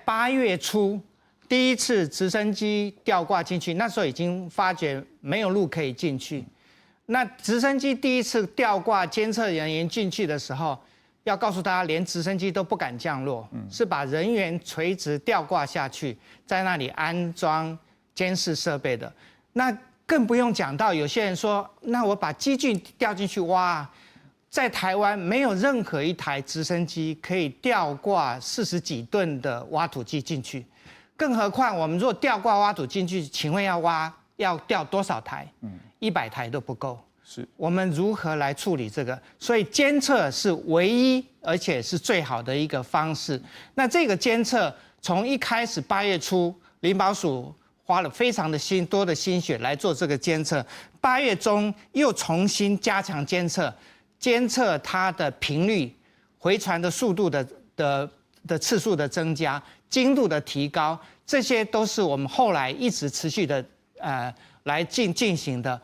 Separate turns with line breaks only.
8月初第一次直升机吊挂进去，那时候已经发觉没有路可以进去。那直升机第一次吊挂监测人员进去的时候，要告诉大家，连直升机都不敢降落，是把人员垂直吊挂下去，在那里安装监视设备的。那更不用讲到有些人说，那我把机具吊进去挖。在台湾没有任何一台直升机可以吊挂40几吨的挖土机进去，更何况我们如果吊挂挖土进去，请问要吊多少台？100台都不够。是我们如何来处理这个？所以监测是唯一而且是最好的一个方式。那这个监测从一开始8月初，林保署花了非常多的心血来做这个监测，8月中又重新加强监测。监测它的频率、回传的速度的次数的增加、精度的提高，这些都是我们后来一直持续的来进行的。